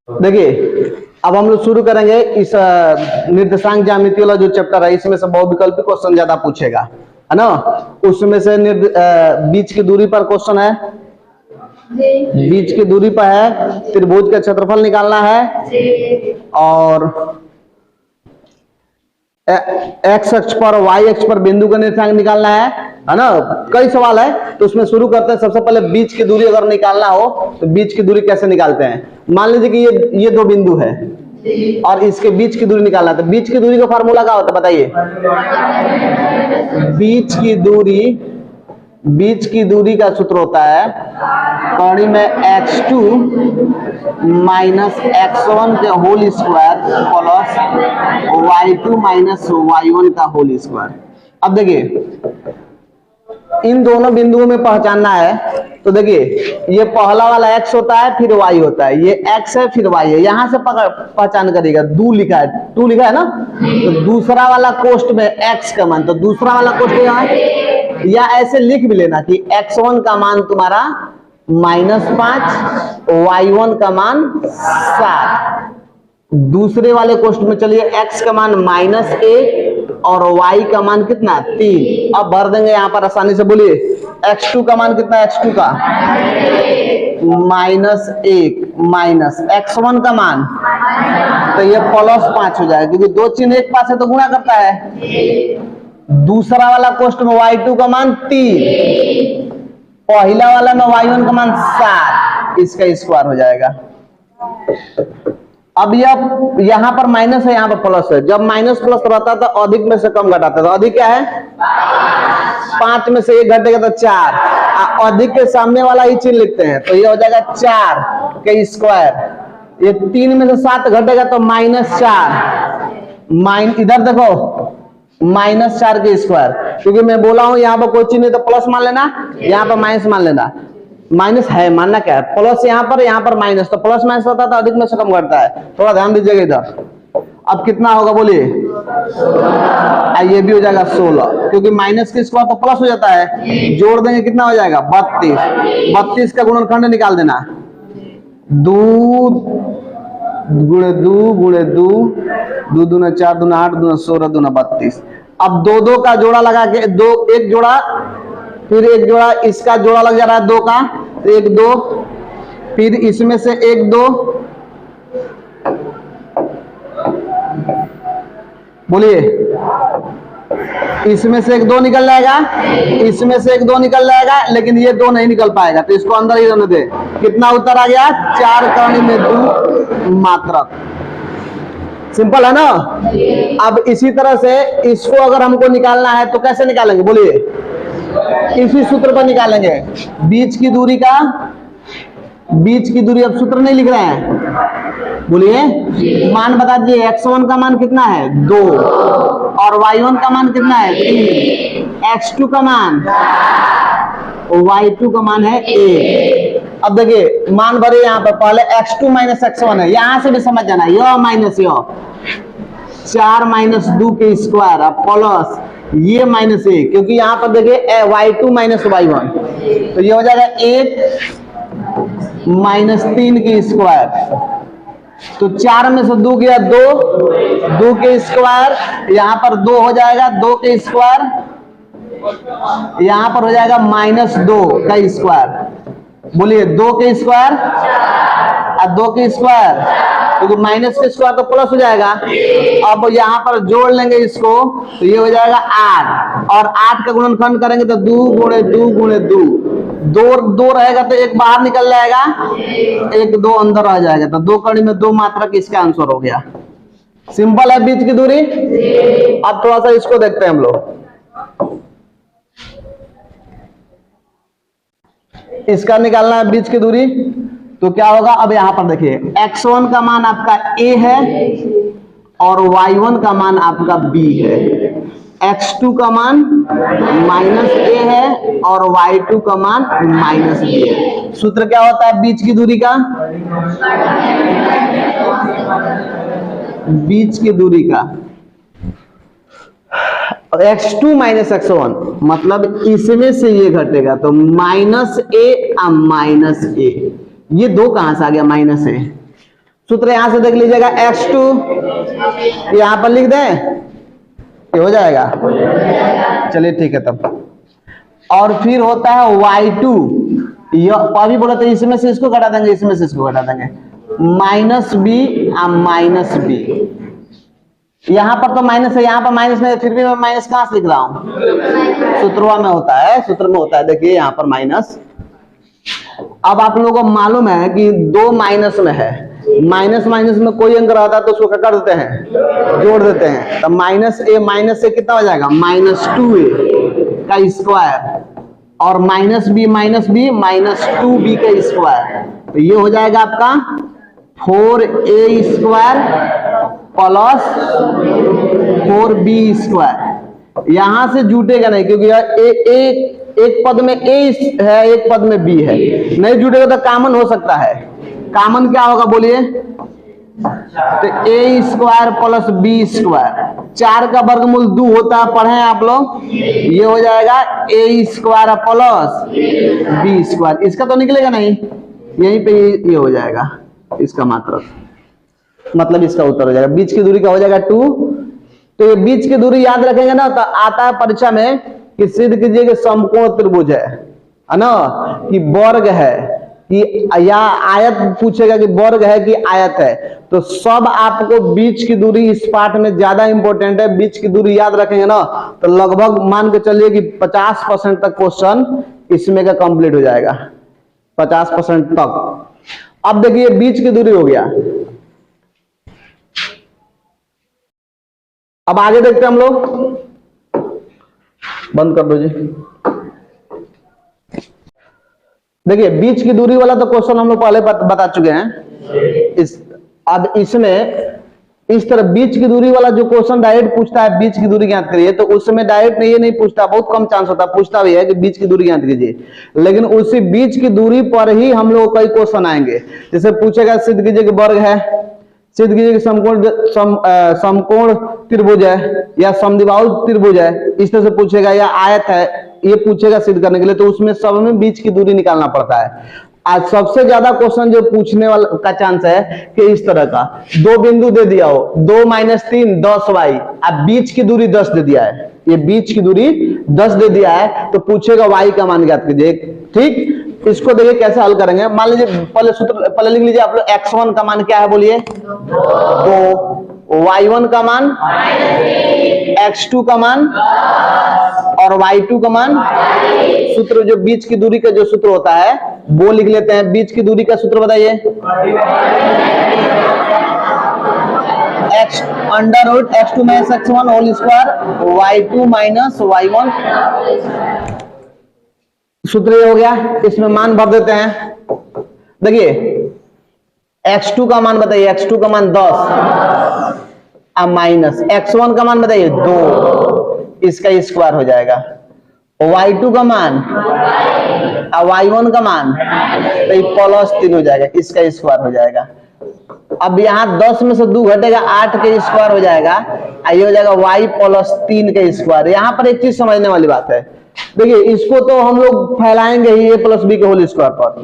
देखिए अब हम लोग शुरू करेंगे इस निर्देशांक ज्यामिति वाला जो चैप्टर है, इसमें से बहुविकल्पी क्वेश्चन ज्यादा पूछेगा, है ना। उसमें से बीच की दूरी पर क्वेश्चन है, बीच की दूरी पर है, त्रिभुज का क्षेत्रफल निकालना है और एक्स अक्ष पर वाई अक्ष पर बिंदु का निर्देशांक निकालना है ना। कई सवाल है, तो उसमें शुरू करते हैं। सबसे पहले बीच की दूरी अगर निकालना हो तो बीच की दूरी कैसे निकालते हैं। मान लीजिए कि ये दो बिंदु है और इसके बीच की दूरी निकालना है, तो बीच की दूरी का फार्मूला क्या होता है बताइए। बीच की दूरी का सूत्र होता है कड़ी में x2 माइनस x1 का whole square plus y2 minus y1 का होल स्क्वायर। अब देखिए इन दोनों बिंदुओं में पहचानना है, तो देखिए ये पहला वाला x होता है, फिर y होता है, ये x है फिर y है। यहां से पहचान करिएगा, 2 लिखा है ना, तो दूसरा वाला कोष्ठ में x का मान, तो दूसरा वाला कोष्ठ यहाँ, या ऐसे लिख भी लेना कि x1 का मान तुम्हारा -5, y1 का मान 7। दूसरे वाले कोष्ठ में चलिए x का मान -1 और y का मान कितना 3। अब भर देंगे यहाँ पर आसानी से, बोलिए x2 का मान कितना है, x2 का -1 माइनस x1 का मान, तो ये +5 हो जाएगा क्योंकि दो चिन्ह एक पास है तो गुणा करता है। दूसरा वाला कोष्ठ में y2 का मान 3, पहला वाला में y1 का मान 7, इसका स्क्वायर हो जाएगा। अब यहाँ पर माइनस है, यहाँ पर प्लस है। जब माइनस प्लस रहता है तो अधिक में से कम घटाता है, तो अधिक क्या है 5 में से 1 घटेगा तो 4। अधिक के सामने वाला ही चिन्ह लिखते हैं, तो ये हो जाएगा 4 के स्क्वायर। ये 3 में से 7 घटेगा तो -4, इधर देखो -4 के स्क्वायर, क्योंकि मैं बोला हूं यहाँ पर कोई चिन्ह नहीं तो प्लस मान लेना, यहाँ पर माइनस मान लेना। माइनस है, मानना क्या है, प्लस यहाँ पर माइनस, तो प्लस माइनस होता है तो अधिक में से कम घटता है। थोड़ा ध्यान दीजिएगा इधर। अब कितना होगा बोलिए, ये भी हो जाएगा 16, क्योंकि माइनस के स्क्वायर तो प्लस हो जाता है। जोड़ देंगे कितना हो जाएगा 32 का गुणनखंड निकाल देना, 2 गुणे 2 गुणे 2, 2 दूना 4 दूना 8 दूना 16 दूना 32। अब 2 का जोड़ा लगा के, एक जोड़ा फिर एक जोड़ा, इसका जोड़ा लग जा रहा है 2 का, तो 1 2, फिर इसमें से 1 2, बोलिए इसमें से 1 2 निकल जाएगा, इसमें से 1 2 निकल जाएगा, लेकिन ये 2 नहीं निकल पाएगा, तो इसको अंदर ही रहने दे। कितना उत्तर आ गया, 4 कर्ण में 2 मात्रक। सिंपल है ना। अब इसी तरह से इसको अगर हमको निकालना है तो कैसे निकालेंगे बोलिए, इसी सूत्र पर निकालेंगे। बीच की दूरी अब सूत्र नहीं लिख रहे हैं, बोलिए मान बता दीजिए। x1 का मान कितना है 2 और y1 का मान कितना है 3, x2 का मान और y2 का मान है 1। अब देखिए मान भरे, यहाँ पर पहले x2 माइनस x1 है, यहां से भी समझ जाना, यो माइनस यो 4 माइनस 2 के स्क्वायर प्लस ये -1, क्योंकि यहाँ पर देखिए y2 माइनस y1, तो ये हो जाएगा 1 माइनस 3 के स्क्वायर, तो 4 में से 2 गया 2 के स्क्वायर, यहाँ पर 2 हो जाएगा 2 के स्क्वायर, यहाँ पर हो जाएगा -2 का स्क्वायर। बोलिए 2 के स्क्वायर और 2 के स्क्वायर, क्योंकि माइनस के स्क्वायर तो प्लस हो जाएगा। अब यहाँ पर जोड़ लेंगे इसको, तो ये हो जाएगा 8, और 8 का गुणनखंड करेंगे तो 2 गुणे 2 गुणे 2, 2 रहेगा तो 1 बाहर निकल जाएगा, 1 2 अंदर आ जाएगा, तो 2 कड़ी में 2 मात्रक, इसका आंसर हो गया। सिंपल है बीच की दूरी। अब थोड़ा सा इसको देखते हैं हम लोग, इसका निकालना है बीच की दूरी, तो क्या होगा। अब यहां पर देखिए x1 का मान आपका a है और y1 का मान आपका b है, x2 का मान -a है और y2 का मान -b है। सूत्र क्या होता है बीच की दूरी का, बीच की दूरी का x2 माइनस x1, मतलब इसमें से ये घटेगा तो -a और -a, ये 2 कहां से आ गया, -a, सूत्र यहां से देख लीजिएगा, x2 यहां पर लिख दें, ये हो जाएगा। चलिए ठीक है तब। और फिर होता है y2, अभी बोला तो इसमें से इसको घटा देंगे, इसमें से इसको घटा देंगे, -b माइनस b। यहां पर तो माइनस है, यहां पर माइनस नहीं, फिर भी मैं माइनस कहां से लिख रहा हूं, सूत्रों में होता है, सूत्र में होता है, देखिए यहां पर माइनस। अब आप लोगों को मालूम है कि दो माइनस में है, माइनस माइनस में कोई अंक रहता है तो उसको क्या कर देते हैं, जोड़ देते हैं। तो माइनस से कितना हो जाएगा, -2a का स्क्वायर, और -b -2b का स्क्वायर, तो ये हो जाएगा आपका 4a square plus 4b square. यहां से जुटेगा नहीं, क्योंकि एक पद में a है, एक पद में b है, नहीं जुटेगा तो कॉमन हो सकता है। कॉमन क्या होगा बोलिए, तो a square plus b square, 4 का वर्गमूल 2 होता है, पढ़े आप लोग, ये हो जाएगा a square plus b square. इसका तो निकलेगा नहीं, यहीं पे ये हो जाएगा, इसका मतलब इसका उत्तर हो जाएगा, बीच की दूरी का हो जाएगा 2। तो ये बीच की दूरी याद रखेंगे ना, तो आता है परीक्षा में कि सिद्ध कीजिए कि समकोण त्रिभुज है ना, कि वर्ग है, कि या आयत पूछेगा कि वर्ग है कि आयत है, तो सब आपको बीच की दूरी इस पार्ट में ज्यादा इंपॉर्टेंट है। बीच की दूरी याद रखेंगे ना, तो लगभग मान के चलिए कि 50% तक क्वेश्चन इसमें का कंप्लीट हो जाएगा, 50% तक। अब देखिए बीच की दूरी हो गया, अब आगे देखते हैं हम लोग, बंद कर दो जी। देखिए बीच की दूरी वाला तो क्वेश्चन हम लोग पहले बता चुके हैं। अब इसमें इस तरह बीच की दूरी वाला जो क्वेश्चन डायरेक्ट पूछता है बीच की दूरी ज्ञात करिए, तो उस समय डायरेक्ट ये नहीं पूछता, बहुत कम चांस होता है, पूछता भी है कि बीच की दूरी ज्ञात कीजिए, लेकिन उसी बीच की दूरी पर ही हम लोग कई क्वेश्चन आएंगे। जैसे पूछेगा सिद्ध कीजिए कि वर्ग है, सिद्ध कीजिए कि समकोण त्रिभुज है, या समद्विबाहु त्रिभुज है, इस तरह से पूछेगा, या आयत है, ये पूछेगा सिद्ध करने के लिए, तो उसमें सब में बीच की दूरी निकालना पड़ता है। आज सबसे ज्यादा क्वेश्चन जो पूछने वाला का चांस है कि इस तरह का, दो बिंदु दे दिया हो, 2 - 3 10y, अब बीच की दूरी 10 दे दिया है, ये बीच की दूरी 10 दे दिया है, तो पूछेगा y का मान ज्ञात कीजिए। ठीक, इसको देखिए कैसे हल करेंगे। मान लीजिए पहले लिख लीजिए आप लोग, x1 का मान क्या है बोलिए 2, y1 का मान x2 का मान और y2 का मान। सूत्र जो बीच की दूरी का जो सूत्र होता है वो लिख लेते हैं। बीच की दूरी का सूत्र बताइए, x√x2 - x1 whole square y2 - y1। सूत्र ये हो गया, इसमें मान भर देते हैं। देखिए x2 का मान बताइए, x2 का मान 10 अब माइनस x1 का मान बताइए 2, इसका स्क्वायर हो जाएगा। y2 का मान और y1 का मान तो +3 हो जाएगा, इसका स्क्वायर हो जाएगा। अब यहाँ 10 में से 2 घटेगा, 8 के स्क्वायर हो जाएगा, ये हो जाएगा y +3 का स्क्वायर। यहाँ पर एक चीज समझने वाली बात है, देखिए इसको तो हम लोग फैलाएंगे ही a + b के होल स्क्वायर पर,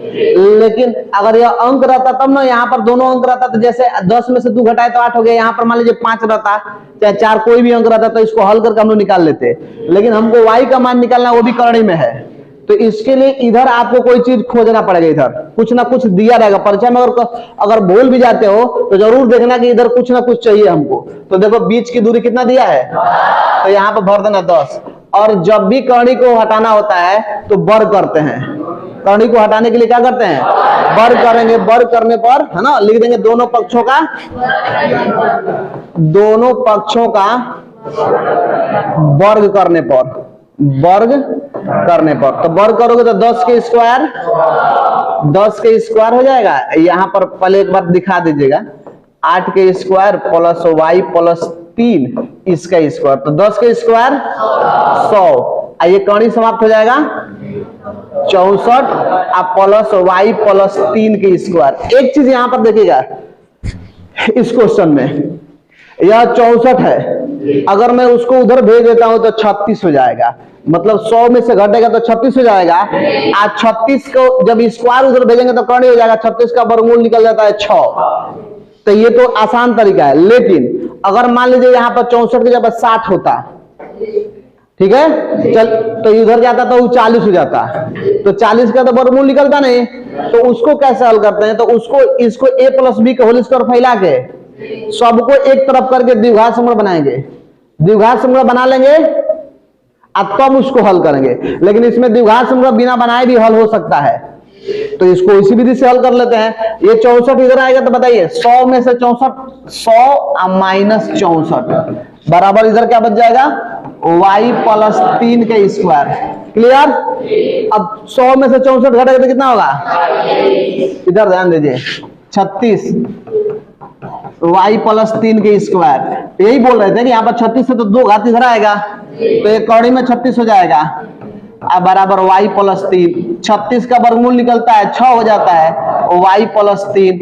लेकिन अगर यह अंक रहता तब ना, यहाँ पर दोनों अंक रहता, तो जैसे 10 में से 2 घटाए तो 8 हो गया। यहाँ पर मान लीजिए 5 रहता, चाहे 4 कोई भी अंक रहता, तो इसको हल करके हम लोग निकाल लेते, लेकिन हमको y का मान निकालना, वो भी करणी में है, तो इसके लिए इधर आपको कोई चीज खोजना पड़ेगा, इधर कुछ ना कुछ दिया रहेगा परीक्षा में। अगर भूल भी जाते हो तो जरूर देखना कि इधर कुछ ना कुछ चाहिए हमको। तो देखो बीच की दूरी कितना दिया है, तो यहाँ पर भर देना 10। और जब भी कर्ण को हटाना होता है तो वर्ग करते हैं, कर्ण को हटाने के लिए क्या करते हैं, वर्ग करेंगे। वर्ग करने पर है ना, लिख देंगे दोनों पक्षों का वर्ग करने पर, वर्ग करने पर, तो वर्ग करोगे तो 10 के स्क्वायर हो जाएगा। यहाँ पर पहले एक बार दिखा दीजिएगा, 8 के स्क्वायर प्लस y +3 इसका स्क्वायर, तो 10 के स्क्वायर 100, ये कर्ण समाप्त हो जाएगा 64 प्लस y +3 के स्क्वायर। एक चीज यहाँ पर देखिएगा, इस क्वेश्चन में यह 64 है, अगर मैं उसको उधर भेज देता हूं तो 36 हो जाएगा, मतलब 100 में से घटेगा तो 36 हो जाएगा। आज 36 को जब स्क्वायर उधर भेजेंगे तो कर्ण हो जाएगा, 36 का वर्गमूल निकल जाता है 6, तो ये तो आसान तरीका है। लेकिन अगर मान लीजिए यहाँ पर 64 की जगह 60 होता, ठीक है, चल तो इधर जाता तो 40 हो जाता, तो 40 का तो वर्गमूल निकलता नहीं। तो उसको कैसे हल करते हैं? तो उसको इसको a प्लस बी का होल स्क्वायर फैला के सबको एक तरफ करके द्विघात समग्र बनाएंगे, द्विघात समग्र बना लेंगे अब तब उसको हल करेंगे। लेकिन इसमें द्विघात समग्र बिना बनाए भी हल हो सकता है, तो इसको इसी विधि से हल कर लेते हैं। ये 64 इधर आएगा तो बताइए 100 में से 64, 100 माइनस 64 बराबर इधर क्या बच जाएगा? y प्लस 3 के स्क्वायर। क्लियर? अब 100 में से 64 घटेगा तो कितना होगा? इधर ध्यान दीजिए 36 y प्लस 3 के स्क्वायर। यही बोल रहे थे कि यहाँ पर 36 से तो 2 घात इधर आएगा, तो एक कौड़ी में 36 हो जाएगा। अब बराबर y प्लस 3, 36 का वर्गमूल निकलता है 6 हो जाता है, y प्लस 3,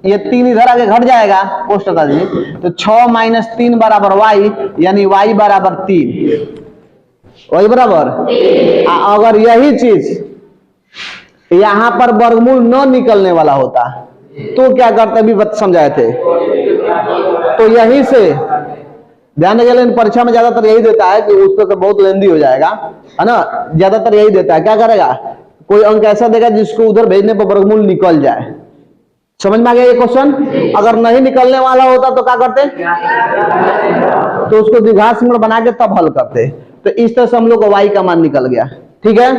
ये 3 इधर आगे घट जाएगा, पोस्ट बता दीजिए। तो 6 माइनस 3 बराबर y, यानी y बराबर 3, वही बराबर। अगर यही चीज यहां पर वर्गमूल न निकलने वाला होता तो क्या करते भी समझाए थे। तो यही से ध्यान रखिए, लेकिन परीक्षा में ज्यादातर यही देता है कि उसको तो बहुत लेंदी हो जाएगा, है ना, ज्यादातर यही देता है। क्या करेगा? कोई अंक ऐसा देगा जिसको उधर भेजने पर वर्गमूल निकल जाए। समझ में आ गया ये क्वेश्चन? अगर नहीं निकलने वाला होता तो क्या करते? तो उसको द्विघात समग्र बना के तब हल करते। तो इस तरह से हम लोग को y का मान निकल गया। ठीक है,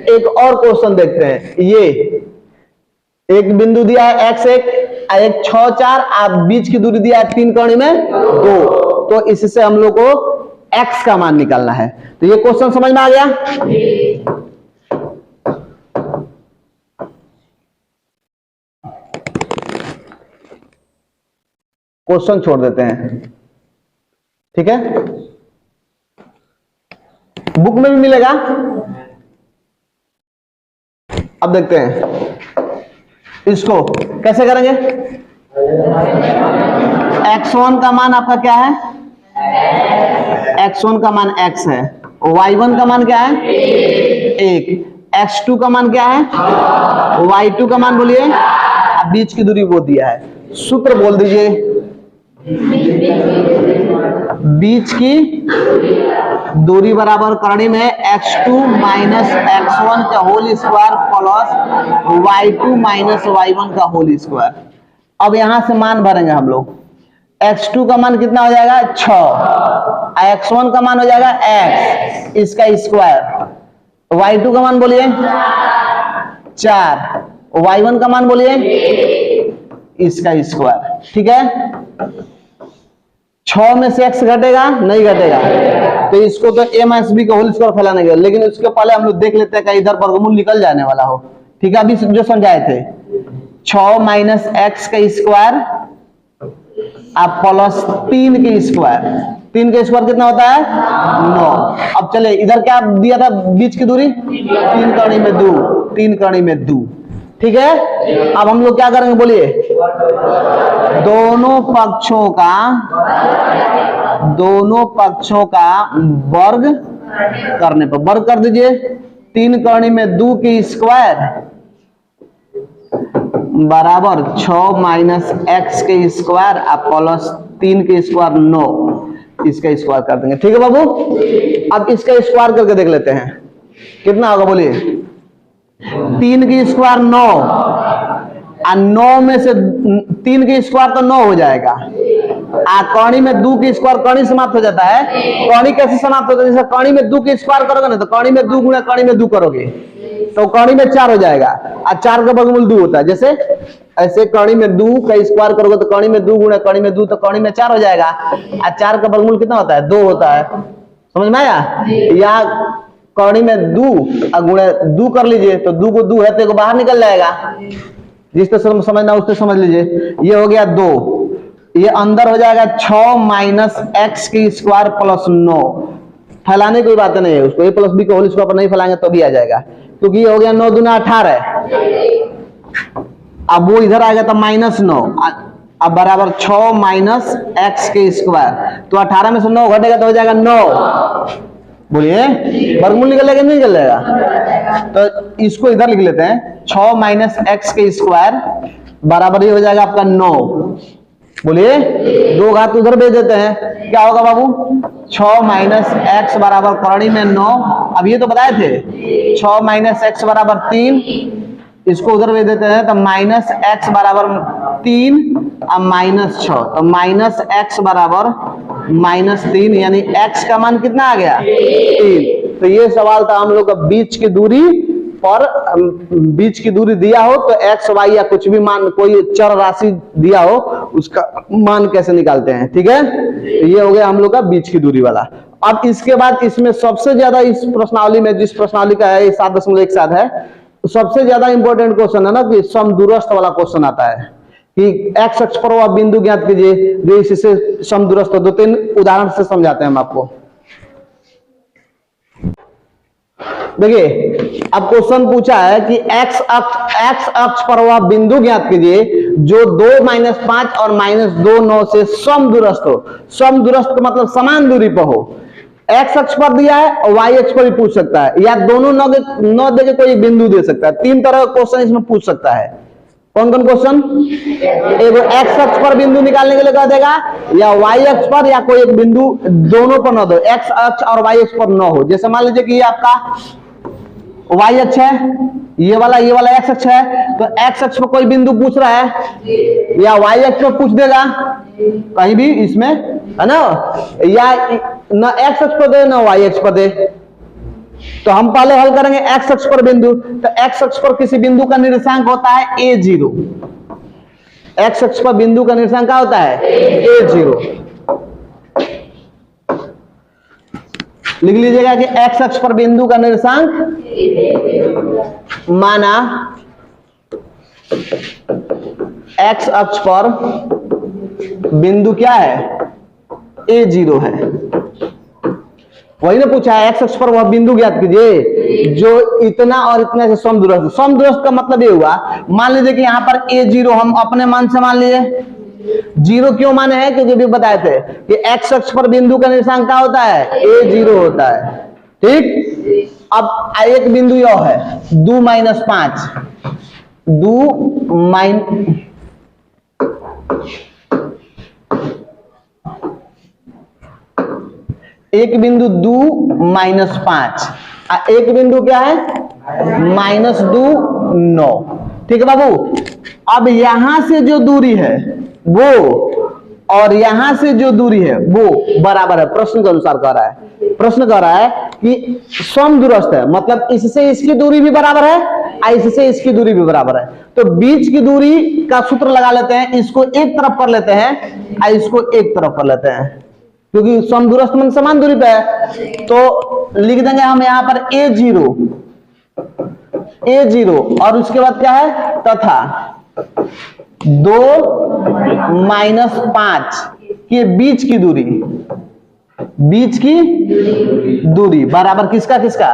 एक और क्वेश्चन देखते हैं। ये एक बिंदु दिया है x1, एक 6 4, आप बीच की दूरी दिया है 3 कौड़ी में 2, तो इससे हम लोग को x का मान निकालना है। तो ये क्वेश्चन समझ में आ गया? क्वेश्चन छोड़ देते हैं, ठीक है, बुक में भी मिलेगा। अब देखते हैं इसको कैसे करेंगे। x1 का मान आपका क्या है? x1 का मान x है, y1 का मान क्या है? 1, x2 का मान क्या है? y2 का मान बोलिए, बीच की दूरी वो दिया है। सूत्र बोल दीजिए, बीच की दूरी बराबर करनी में x2 माइनस x1 का whole square plus y2 minus y1 का होल स्क्वायर। अब यहां से मान भरेंगे हम लोग। x2 का मान कितना हो जाएगा? 6, x1 का मान हो जाएगा x, इसका स्क्वायर, y2 का मान बोलिए 4, y1 का मान बोलिए इसका स्क्वायर। ठीक है, 6 में से x घटेगा नहीं घटेगा, तो इसको तो a माइनस बी का होल स्क्वायर फैलाने के, लेकिन उसके पहले हम लोग देख लेते हैं कि इधर वर्गमूल निकल जाने वाला हो। ठीक है, अभी जो समझाए थे 6 माइनस x का स्क्वायर आप प्लस 3 के स्क्वायर, 3 के स्क्वायर कितना होता है? 9। अब चले इधर क्या दिया था बीच की दूरी? 3 कड़ी में 2, 3 कड़ी में 2। ठीक है, अब हम लोग क्या करेंगे बोलिए? दोनों पक्षों का वर्ग करने पर वर्ग कर दीजिए। 3 कड़ी में 2 की स्क्वायर बराबर 6 माइनस x के स्क्वायर प्लस 3 के स्क्वायर 9, इसका स्क्वायर कर देंगे। ठीक है बाबू, अब इसका स्क्वायर करके देख लेते हैं कितना होगा बोलिए। 3 की स्क्वायर 9, और 9 में से 3 की स्क्वायर तो 9 हो जाएगा, कौड़ी में 2 की स्क्वायर, कौड़ी समाप्त हो जाता है। कौड़ी कैसे समाप्त होता है? जैसे कौड़ी में 2 की स्क्वायर करोगे ना, तो कौड़ी में 2 गुणा कौड़ी में 2 करोगे तो कौड़ी में 4 हो जाएगा, और 4 का वर्गमूल 2 होता है। जैसे ऐसे कौड़ी में 2 का स्क्वायर करोगे तो कौड़ी में 2 गुणा कौड़ी में 2, तो कौड़ी में 4 हो जाएगा, और 4 का वर्गमूल कितना होता है? 2 होता है। समझ में आया? या कौड़ी में 2 गुणा 2 कर लीजिए, तो 2 को 2 है तो बाहर निकल जाएगा। जिस तरह समझना उससे समझ लीजिए। ये हो गया 2, ये अंदर हो जाएगा 6 माइनस x की स्क्वायर प्लस 9। फैलाने की कोई बात नहीं है, उसको a प्लस बी को होल स्क्वायर पर नहीं फैलाएंगे तो भी आ जाएगा, क्योंकि ये हो गया 9 दूना 18। अब वो इधर आएगा तो माइनस 9, अब बराबर 6 माइनस x के स्क्वायर, तो 18 में से 9 घटेगा तो हो जाएगा 9। बोलिए वर्गमूल निकलेगा नहीं निकलेगा? तो इसको इधर लिख लेते हैं, 6 माइनस x के स्क्वायर बराबर ही हो जाएगा आपका 9, बोलिए 2 घात उधर भेज देते हैं, क्या होगा बाबू? 6 माइनस एक्स बराबर करणी में 9। अब ये तो बताए थे 6 माइनस एक्स बराबर 3, इसको उधर भेज देते हैं तो माइनस एक्स बराबर 3 अब माइनस 6, तो माइनस एक्स बराबर -3, यानी एक्स का मान कितना आ गया? 3। तो ये सवाल था हम लोग का बीच की दूरी, और बीच की दूरी दिया हो तो एक्स वाई या कुछ भी मान, कोई चर राशि दिया हो, उसका मान कैसे निकालते हैं। ठीक है, तो ये हो गया हम लोग का बीच की दूरी वाला। अब इसके बाद इसमें सबसे ज्यादा इस प्रश्नावली में, जिस प्रश्नावली का है 7.17 है, सबसे ज्यादा इंपॉर्टेंट क्वेश्चन है ना कि समदूरस्थ वाला क्वेश्चन आता है कि एक्स अक्ष पर वह बिंदु ज्ञात कीजिए जो इससे समदूरस्थ हो। 2-3 उदाहरण से समझाते हैं हम आपको। देखिए अब क्वेश्चन पूछा है कि एक्स अक्ष पर वह बिंदु ज्ञात कीजिए जो 2 - 5 और -2 9 से समदूरस्थ हो। समदूरस्थ का मतलब समान दूरी पर हो। एक्स अक्ष पर दिया है और वाई अक्ष पर भी पूछ सकता है, या दोनों 9 दे के कोई बिंदु दे सकता है। 3 तरह का क्वेश्चन इसमें पूछ सकता है। कौन कौन क्वेश्चन? एगो एक्स अक्ष पर बिंदु निकालने के लिए कह देगा, या वाई अक्ष पर, या कोई एक बिंदु दोनों पर न दो, एक्स अक्ष और वाई अक्ष पर न हो। जैसे मान लीजिए कि ये आपका वाई अक्ष है, ये वाला एक्स अक्ष है, तो एक्स अक्ष पर कोई बिंदु पूछ रहा है, या वाई अक्ष पर पूछ देगा कहीं भी इसमें, है ना, या न एक्स अक्ष पर दे न वाई अक्ष पर दे। तो हम पहले हल करेंगे एक्स अक्ष पर बिंदु। तो एक्स अक्ष पर किसी बिंदु का निर्देशांक होता है a0। एक्स अक्ष पर बिंदु का निर्देशांक क्या होता है? a0। लिख लीजिएगा कि एक्स अक्ष पर बिंदु का निर्देशांक माना एक्स अक्ष पर बिंदु क्या है? a0 है। वही ना पूछा है, एक्स अक्ष पर वह बिंदु ज्ञात कीजिए जो इतना और इतना से समदूरस्थ। समदूरस्थ का मतलब ये हुआ, मान लीजिए कि यहां पर a0 हम अपने मान से मान लिए। 0 क्यों माने हैं? क्योंकि भी बताए थे कि एक्स अक्ष पर बिंदु का निर्देशांक क्या होता है? a0 होता है। ठीक, अब एक बिंदु यह है 2 - 5, 2 एक बिंदु 2 - 5, एक बिंदु क्या है? -2 9। ठीक है बाबू। अब यहां से जो दूरी है वो और यहां से जो दूरी है वो बराबर है। प्रश्न के अनुसार कह रहा है, प्रश्न कह रहा है कि समदूरस्थ है, मतलब इससे इसकी दूरी भी बराबर है और इससे इसकी दूरी भी बराबर है। तो बीच की दूरी का सूत्र लगा लेते हैं, इसको एक तरफ कर लेते हैं और इसको एक तरफ कर लेते हैं, क्योंकि समदूरस्थ मन समान दूरी पे है। तो लिख देंगे हम यहां पर a0 और उसके बाद क्या है? तथा 2 - 5 के बीच की दूरी, बीच की दूरी बराबर किसका किसका?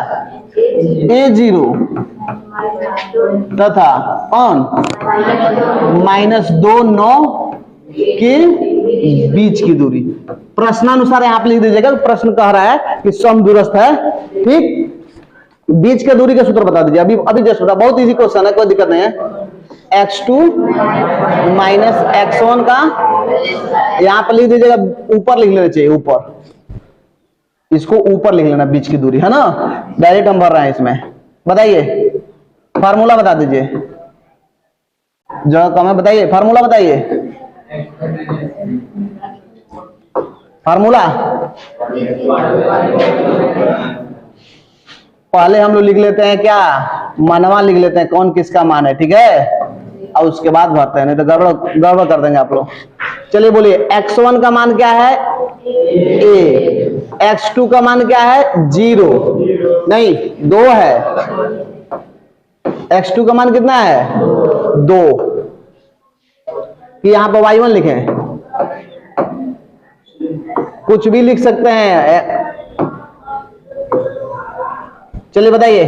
a0 तथा कौन? -2 9 के बीच की दूरी। प्रश्नानुसार यहां पर लिख दीजिएगा, प्रश्न कह रहा है कि समदूरस्थ है। ठीक, बीच के दूरी का सूत्र बता दीजिए। अभी जस्ट बता, बहुत इजी क्वेश्चन है, कोई दिक्कत नहीं है। x2 - x1 का यहां पर लिख दीजिएगा, ऊपर लिख लेना चाहिए, ऊपर, इसको ऊपर लिख लेना, बीच की दूरी, है ना। डायरेक्ट हम भर रहे हैं इसमें। बताइए फार्मूला बता दीजिए, जो कम है बताइए, फार्मूला बताइए, फार्मूला। पहले हम लोग लिख लेते हैं क्या? मनवा लिख लेते हैं, कौन किसका मान है। ठीक है, और उसके बाद भरते हैं, नहीं तो गड़बड़ कर देंगे आप लोग। चलिए बोलिए, x1 का मान क्या है? a। x2 का मान क्या है? 0 नहीं 2 है। x2 का मान कितना है? 2। यहां पर y1 लिखें, कुछ भी लिख सकते हैं। चलिए बताइए,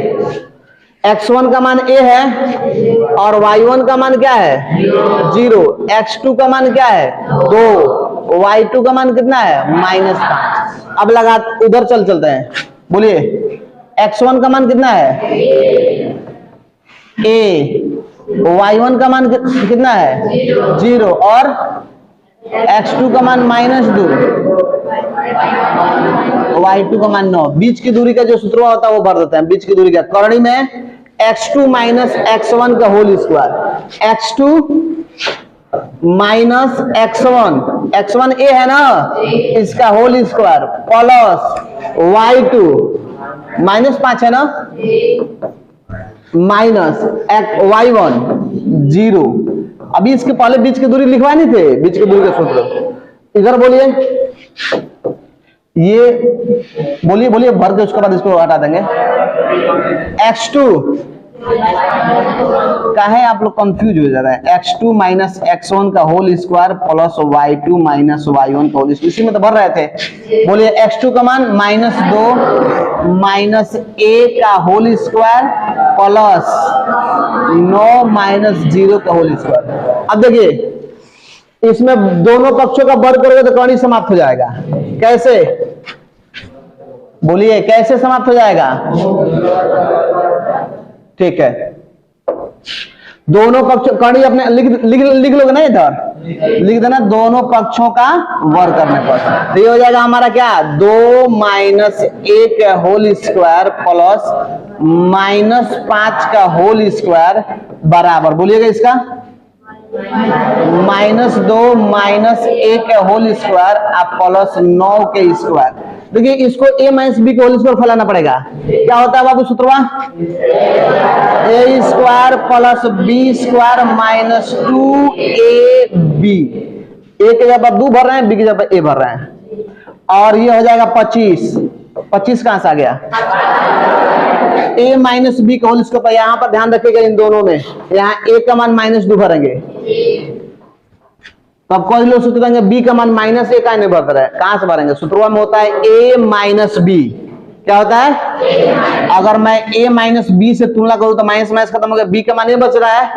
x1 का मान a है और y1 का मान क्या है? 0। x2 का मान क्या है? 2। y2 का मान कितना है? -5। अब लगा उधर चलते हैं, बोलिए x1 का मान कितना है? a। y1 का मान कितना है? 0 और x2 का मान -2, y2 का मान 9। बीच की दूरी का जो सूत्र होता है वो भर देते हैं। बीच की दूरी का करणी में x2 माइनस x1 का whole square, x2 minus x1 a है ना, इसका होल स्क्वायर प्लस y2 -5 है ना, माइनस y1 0। अभी इसके पहले बीच की दूरी लिखवानी थे, बीच की दूरी का सूत्र इधर बोलिए, ये बोलिए बोलिए भर के उसके बाद इसको हटा देंगे। x2 का है, आप लोग कंफ्यूज हो जा रहा है, x2 माइनस x1 का whole square plus y2 minus y1 का होल स्क्वायर, इसी में तो भर रहे थे। बोलिए x2 का मान -2 माइनस a का होल स्क्वायर प्लस 9 माइनस 0 का होल स्क्वायर। अब देखिए इसमें दोनों पक्षों का वर्ग करोगे तो कौन समाप्त हो जाएगा, कैसे बोलिए, कैसे समाप्त हो जाएगा? ठीक है, दोनों पक्षों कड़ी अपने लिख लोगे ना, इधर लिख देना दोनों पक्षों का वर्ग करने पर। तो ये हो जाएगा हमारा क्या, 2 माइनस 1 का होल स्क्वायर प्लस -5 का होल स्क्वायर बराबर, बोलिएगा इसका -2 माइनस 1 का होल स्क्वायर प्लस 9 के स्क्वायर। देखिए इसको a माइनस बी के होल स्क्वायर फैलाना पड़ेगा। क्या होता है बाबू सूत्रवा, a square plus B square minus 2ab। a के जगह पर 2 भर रहे हैं, b की जगह पर a भर रहे हैं, और ये हो जाएगा 25 कहां से आ गया, a माइनस बी का होल स्क्वायर। यहां पर ध्यान रखिएगा इन दोनों में, यहाँ a का मान -2 भरेंगे, तब कोई लोग सूत्र देंगे b का मान -1 का नहीं भर रहा है, कहां से भरेंगे, सूत्र में होता है a माइनस बी। क्या होता है, अगर मैं a माइनस बी से तुलना करूं तो माइनस माइनस खत्म हो गया, b का मान ये बच रहा है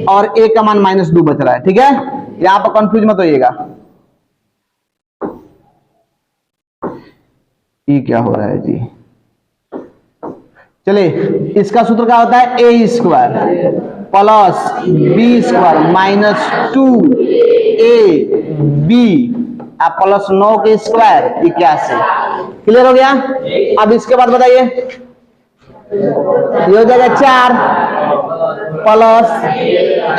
और a का मान -2 बच रहा है। ठीक है, यहां पर कंफ्यूज मत होइएगा। ये क्या हो रहा है जी, चलिए इसका सूत्र क्या होता है, a square plus B square minus 2ab plus 9 के स्क्वायर 81। क्लियर हो गया? अब इसके बाद बताइए, ये हो जाएगा 4 plus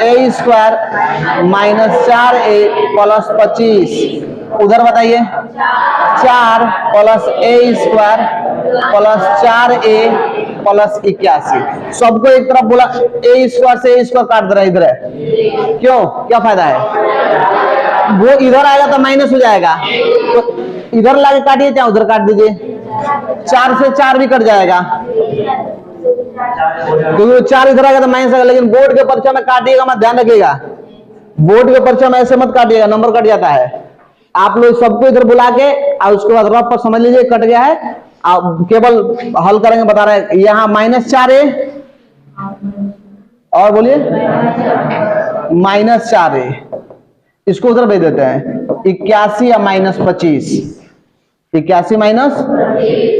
a square minus 4a plus 25। उधर बताइए 4 plus a square plus 4a plus 81। सबको एक तरफ बोला, a स्क्वायर से a स्क्वायर काट दे रहा है, इधर है, क्यों, क्या फायदा है, वो इधर आएगा तो माइनस हो जाएगा, तो इधर लाके काटिए चाहे उधर काट दीजिए, 4 से 4 भी कट जाएगा, क्योंकि 4 इधर आएगा तो माइनस आएगा। लेकिन बोर्ड के परीक्षा में काटिएगा मत, ध्यान रखिएगा, बोर्ड के परीक्षा में ऐसे मत काटिएगा, नंबर कट जाता है। आप लोग सबको इधर बुला के और उसके बाद रफ पर समझ लीजिए कट गया है, आप केवल हल करेंगे, बता रहे हैं यहाँ -4a और बोलिए -4a, इसको उधर भेज देते हैं 81 या -25, 81 माइनस,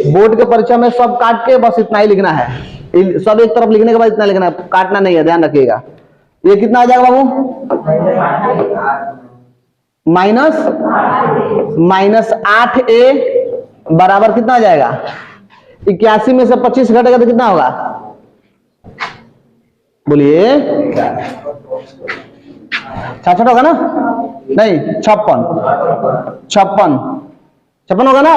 बोर्ड के परीक्षा में सब काट के बस इतना ही लिखना है, सब एक तरफ लिखने के बाद इतना लिखना है, काटना नहीं है, ध्यान रखिएगा। ये कितना आ जाएगा बाबू, -8a बराबर कितना आ जाएगा, 81 में से 25 घटेगा तो कितना होगा, बोलिए 66 होगा ना, नहीं 56 होगा ना।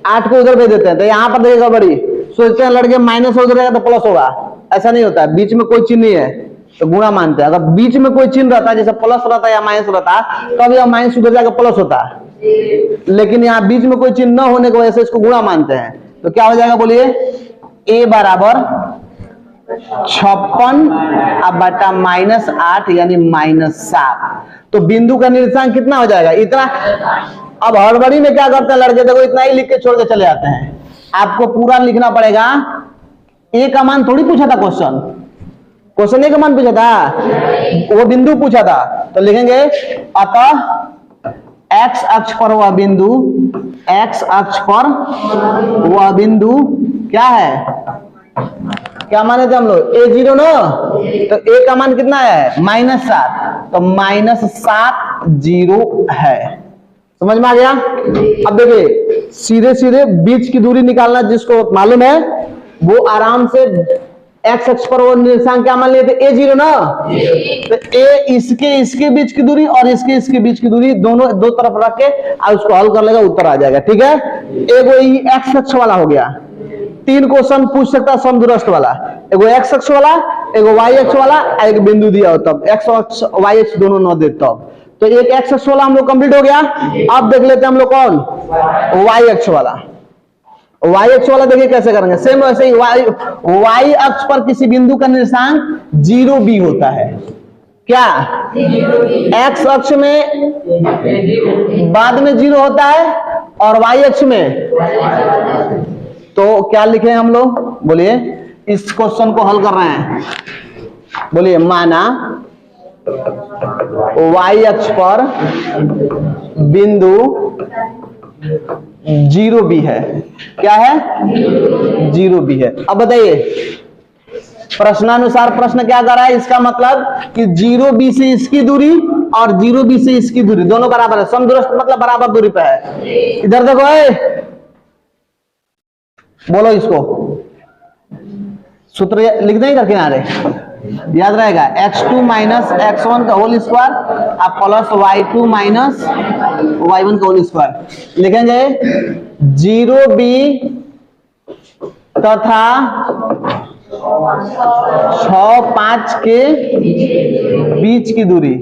8 को उधर भेज देते हैं, तो यहाँ पर देखिएगा बड़ी, सोचते हैं लड़के माइनस उधर रहेगा तो प्लस होगा, ऐसा नहीं होता है, बीच में कोई चिन्ह नहीं है तो गुणा मानते हैं। अगर बीच में कोई चिन्ह रहता है, जैसे प्लस रहता है या माइनस रहता है, तब यह माइनस उधर जाकर प्लस होता है, लेकिन यहाँ बीच में कोई चिन्ह न होने की वजह से इसको गुणा मानते हैं। तो क्या हो जाएगा बोलिए, a बराबर 56 अब बटा -8 यानी -7। तो बिंदु का निर्देशांक कितना हो जाएगा, इतना। अब हड़बड़ी में क्या करते हैं लड़के, देखो इतना ही लिख के छोड़ के चले जाते हैं, आपको पूरा लिखना पड़ेगा। a का मान थोड़ी पूछा था क्वेश्चन a का मान पूछा था, वो बिंदु पूछा था, तो लिखेंगे अतः x अक्ष पर वह बिंदु, x अक्ष पर वह बिंदु क्या है, क्या माने थे हम लोग, a0 ना, तो a का मान कितना है -7, तो -7 0 है। समझ में आ गया? अब देखिए सीधे सीधे बीच की दूरी निकालना जिसको मालूम है वो आराम से एक्स अक्ष पर वो निर्देशांक क्या मान लिए थे, a0 ना, तो a इसके बीच की दूरी और इसके बीच की दूरी दोनों दो तरफ रख के और उसको हल कर लेगा, उत्तर आ जाएगा। ठीक है, एगो एक्स अक्ष वाला हो गया। 3 क्वेश्चन पूछ सकता है समदूरस्थ वाला, एगो एक्स अक्ष वाला, एगो वाई अक्ष वाला, एक बिंदु दिया हो तब एक्स अक्ष वाई अक्ष दोनों न दे तब। तो एक एक्स अक्ष वाला हम लोग कंप्लीट हो गया। अब देख लेते हैं हम लोग कौन, वाई अक्ष वाला। वाई अक्ष वाला देखिए कैसे करेंगे, सेम वैसे ही वाई अक्ष पर किसी बिंदु का निर्देशांक 0b होता है। क्या एक्स अक्ष में बाद में 0 होता है और वाई अक्ष में, तो क्या लिखे हम लोग, बोलिए इस क्वेश्चन को हल कर रहे हैं, बोलिए माना वाई अक्ष पर बिंदु 0b है। क्या है, 0b है। अब बताइए प्रश्नानुसार प्रश्न क्या कर रहा है, इसका मतलब कि 0b से इसकी दूरी और 0b से इसकी दूरी दोनों बराबर है, समदूरस्थ मतलब बराबर दूरी पे है। इधर देखो बोलो इसको, सूत्र लिख देंगे कर किनारे, याद रहेगा x2 माइनस x1 का होल स्क्वायर अब प्लस y2 माइनस y1 का होल स्क्वायर। लिखेंगे 0b तथा 6-5 के बीच की दूरी,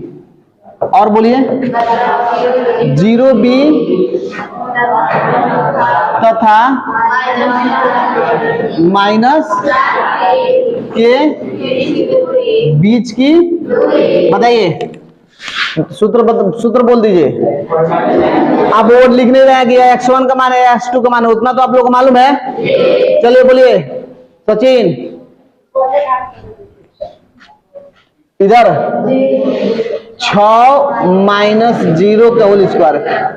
और बोलिए 0b तथा माइनस के बीच की, बताइए सूत्र बोल दीजिए। आप बोर्ड लिख नहीं रहे कि x1 का मान है x2 का मान है, उतना तो आप लोग को मालूम है। चलिए बोलिए सचिन, इधर 6 माइनस 0 का whole square,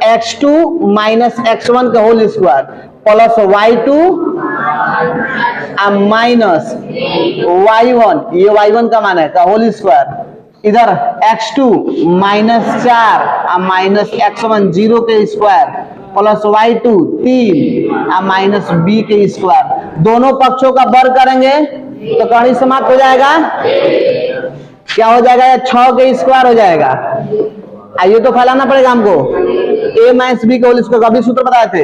x2 minus x1 का whole square plus y2 minus y1, ये y1 का मान है का होल स्क्वायर, इधर x2 माइनस 4 माइनस x1 0 के square plus y2 3 minus b के स्क्वायर, दोनों पक्षों का वर्ग करेंगे तो कहानी समाप्त हो जाएगा। क्या हो जाएगा, 6 के स्क्वायर हो जाएगा। आइए तो फैलाना पड़ेगा हमको, a माइनस बी का होल स्क्वायर, अभी सूत्र बताए थे,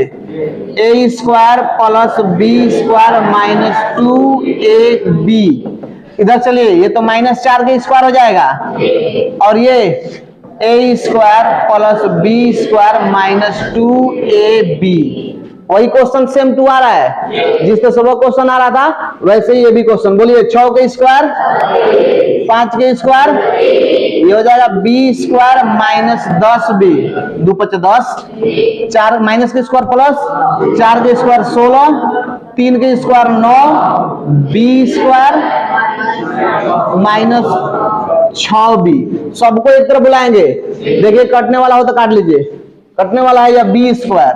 a square plus b square minus 2ab। इधर चलिए ये तो माइनस 4 के स्क्वायर हो जाएगा, और ये a square plus b square minus 2ab। वही क्वेश्चन सेम टू आ रहा है, जिस तरह से वो क्वेश्चन आ रहा था वैसे ही ये भी क्वेश्चन। बोलिए 6 के स्क्वायर 5 के स्क्वायर, ये हो जाएगा b square minus 10b, 2 5 10, 4 minus के स्क्वायर प्लस 4 के स्क्वायर 16, 3 के square 9, b square minus 6b। सबको एक तरफ बुलाएंगे, देखिए कटने वाला हो तो काट लीजिए, कटने वाला है या बी स्क्वायर,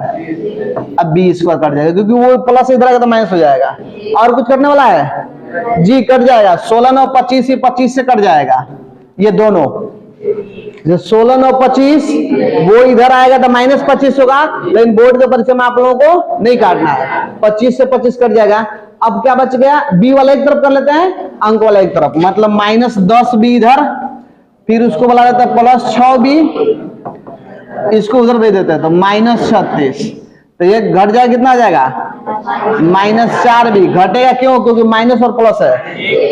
अब बी स्क्वायर कट जाएगा क्योंकि वो प्लस इधर आएगा तो माइनस हो जाएगा। और कुछ कटने वाला है जी, कट जाएगा 16 9 25, 25 से कट जाएगा ये दोनों, जो 16 9 25 वो इधर आएगा तो माइनस 25 होगा, लेकिन बोर्ड के परिचय में आप लोगों को नहीं काटना है, 25 से 25 कट जाएगा। अब क्या बच गया, बी वाला एक तरफ कर लेते हैं, अंक वाला एक तरफ, मतलब माइनस 10b इधर, फिर उसको बोला जाता है प्लस 6b, इसको उधर भेज देते हैं तो माइनस 36, तो ये घट जाएगा, कितना आ जाएगा माइनस 4b। घटेगा क्यों, क्योंकि माइनस और प्लस है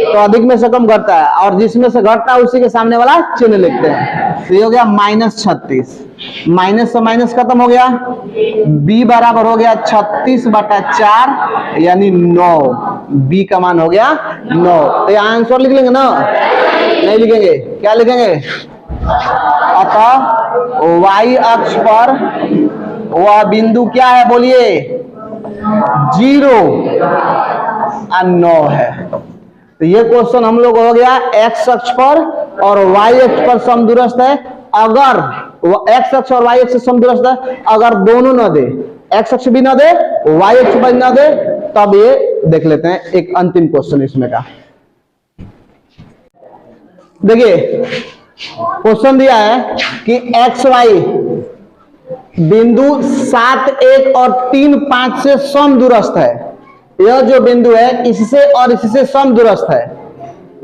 तो अधिक में से कम घटता है, और जिसमें से घटता है उसी के सामने वाला चिन्ह लिखते हैं। तो ये हो गया माइनस 36, माइनस से माइनस खत्म हो गया, b बराबर हो गया 36/4 यानी 9, b का मान हो गया 9। तो यहाँ आंसर लिख लेंगे ना, नहीं लिखेंगे, क्या लिखेंगे, अतः y अक्ष पर वह बिंदु क्या है, बोलिए 0 और 9 है। तो ये क्वेश्चन हम लोग हो गया x अक्ष पर और y अक्ष पर समदूरस्थ है। अगर x अक्ष और y अक्ष समदूरस्थ है, अगर दोनों न दे, x अक्ष भी ना दे y अक्ष भी ना दे, तब ये देख लेते हैं एक अंतिम क्वेश्चन इसमें का। देखिए क्वेश्चन दिया है कि एक्स वाई बिंदु 7, 1 और 3, 5 से समदूरस्थ है। यह जो बिंदु है इससे और इससे समदूरस्थ है।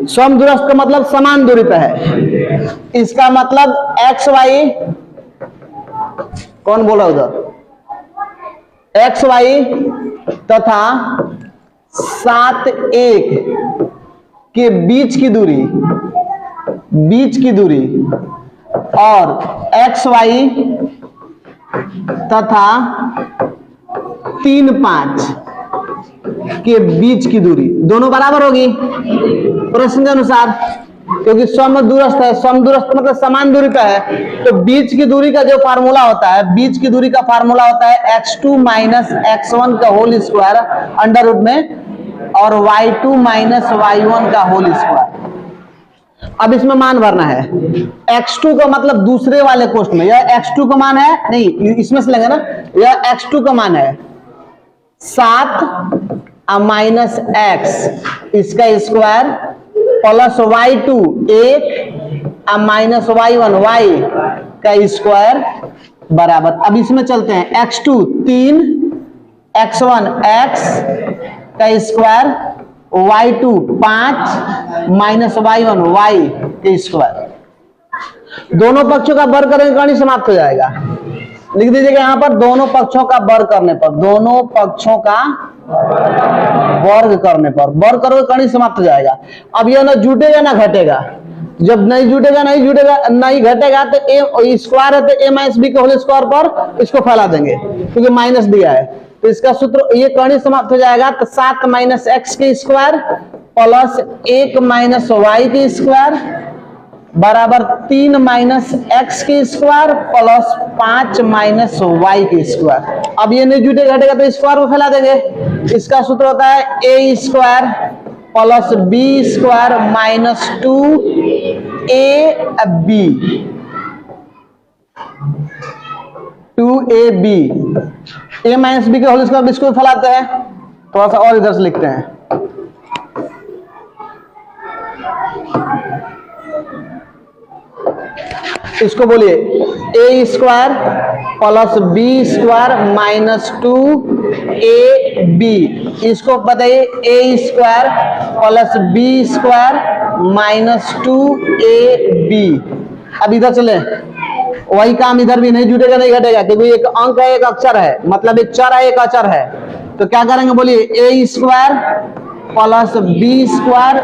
समदूरस्थ का मतलब समान दूरी पे है। इसका मतलब एक्स वाई, कौन बोला उधर, एक्स वाई तथा 7, 1 के बीच की दूरी और एक्स वाई तथा 3, 5 के बीच की दूरी दोनों बराबर होगी प्रश्न के अनुसार, क्योंकि समदूरस्थ है। समदूरस्थ मतलब समान दूरी पे है। तो बीच की दूरी का जो फार्मूला होता है, बीच की दूरी का फार्मूला होता है x2 माइनस x1 का होल स्क्वायर अंडर रूट में और y2 माइनस y1 का होल स्क्वायर। अब इसमें मान भरना है। x2 का मतलब दूसरे वाले क्वेश्चन में यह x2 का मान है, नहीं इसमें से लेंगे ना, यह x2 का मान है 7 माइनस x इसका square plus y2 1 minus y1 y का स्क्वायर बराबर। अब इसमें चलते हैं x2 3 x1 x का square y2 5 minus y1 y के स्क्वायर। दोनों पक्षों का वर्ग करेंगे कहानी समाप्त हो जाएगा। लिख दीजिएगा यहां पर दोनों पक्षों का वर्ग करने पर, दोनों पक्षों का वर्ग करने पर, वर्ग करोगे कहानी समाप्त हो जाएगा। अब यह ना जुटेगा ना घटेगा। जब नहीं जुटेगा नहीं घटेगा तो ए स्क्वायर है तो a माइनस बी के होल स्क्वायर पर इसको फैला देंगे क्योंकि माइनस दिया है। तो इसका सूत्र ये कहानी समाप्त हो जाएगा। तो 7 माइनस एक्स के स्क्वायर प्लस 1 माइनस वाई के स्क्वायर बराबर 3 माइनस एक्स के स्क्वायर प्लस 5 माइनस वाई के स्क्वायर। अब ये नहीं जुटे घटेगा तो स्क्वायर को फैला देंगे। इसका सूत्र होता है A square plus B square minus 2ab A minus B के होल स्क्वायर इसको फैलाते हैं। थोड़ा सा और इधर से लिखते हैं। इसको बोलिए A square plus B square minus 2ab। इसको बताइए A square plus B square minus 2ab। अब इधर चले, वही काम इधर भी नहीं जुटेगा नहीं घटेगा क्योंकि एक अंक है एक अक्षर है, मतलब एक चर है एक अचर है। तो क्या करेंगे बोलिए A square plus B square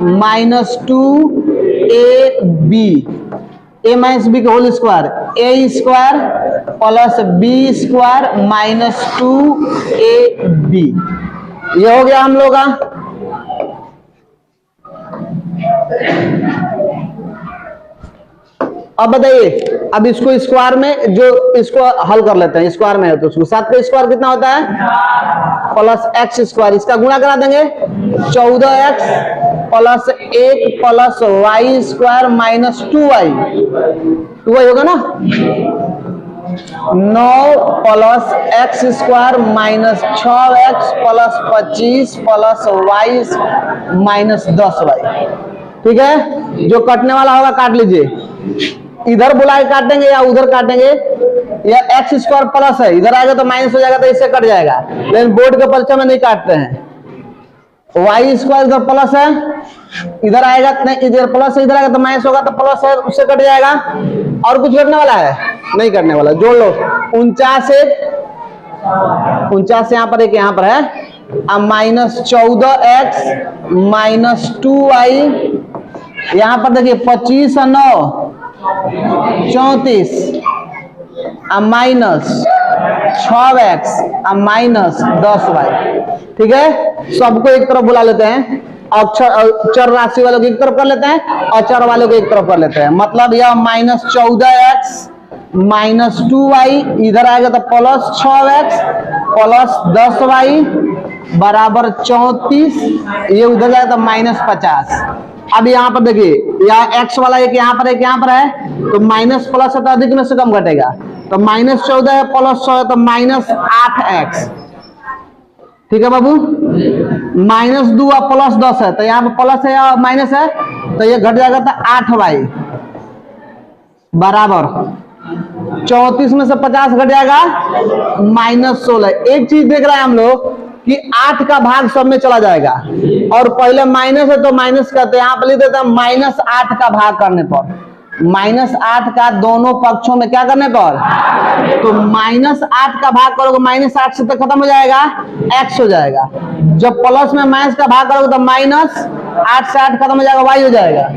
minus 2ab A minus B का whole square A square plus B square minus 2ab। ये हो गया हम लोग का। अब बताइए, अब इसको स्क्वायर में जो इसको हल कर लेते हैं, स्क्वायर में है तो उसको 7 का स्क्वायर कितना होता है प्लस एक्स स्क्वायर, इसका गुणा करा देंगे 14x plus 1 plus y square minus 2y होगा ना। 9 plus x square minus 6x plus 25 plus y minus 10y। ठीक है, जो कटने वाला होगा काट लीजिए। इधर बुला के काटेंगे या उधर काटेंगे, या एक्स स्क्वायर प्लस है इधर आएगा तो माइनस हो जाएगा तो इससे कट जाएगा, लेकिन बोर्ड के परीक्षा में नहीं काटते हैं। वाई स्क्वायर इधर प्लस है इधर आएगा नहीं, इधर प्लस है इधर आएगा तो माइनस होगा तो प्लस है उससे कट जाएगा। और कुछ करने वाला है नहीं करने वाला, जोड़ लो 49 यहाँ पर एक यहाँ पर है अब माइनस 14x माइनस 2y। यहाँ पर देखिए 25 और 9 34 माइनस 6x माइनस 10y। ठीक है, सबको एक तरफ बुला लेते हैं, चर राशि वालों को एक तरफ कर लेते हैं और चर वालों को एक तरफ कर लेते हैं। मतलब यह माइनस 14x माइनस 2y इधर आएगा तो प्लस 6x प्लस 10y बराबर 34, ये उधर जाएगा तो माइनस 50। अब यहाँ पर देखिए यहाँ x वाला एक यहाँ पर है तो माइनस प्लस है तो अधिक में से कम घटेगा, तो माइनस 14 है प्लस 6 है तो माइनस 8x। ठीक है बाबू, माइनस 2 और प्लस 10 है तो यहाँ पे प्लस है और माइनस है तो ये घट जाएगा तो 8y बराबर 34 में से 50 घट जाएगा -16। एक चीज देख रहे हैं हम लोग कि 8 का भाग सब में चला जाएगा और पहले माइनस है तो माइनस करते हैं, यहां पर लिख देते हैं -8 का भाग करने पर, -8 का दोनों पक्षों में क्या करने पर, तो -8 का भाग करोगे -8 से तो खत्म हो जाएगा, x हो जाएगा। जब प्लस में माइनस का भाग करोगे तो -8 से 8 खत्म हो जाएगा, y हो जाएगा।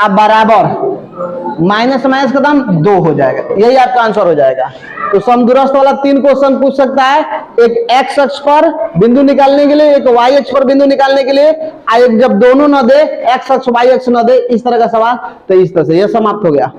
अब बराबर माइनस माइनस खत्म 2 हो जाएगा, यही आपका आंसर हो जाएगा। तो समदूरस्थ वाला 3 क्वेश्चन पूछ सकता है, एक x अक्ष पर बिंदु निकालने के लिए, एक y अक्ष पर बिंदु निकालने के लिए, एक जब दोनों न दे, x अक्ष y अक्ष न दे, इस तरह का सवाल। तो इस तरह से यह समाप्त हो गया।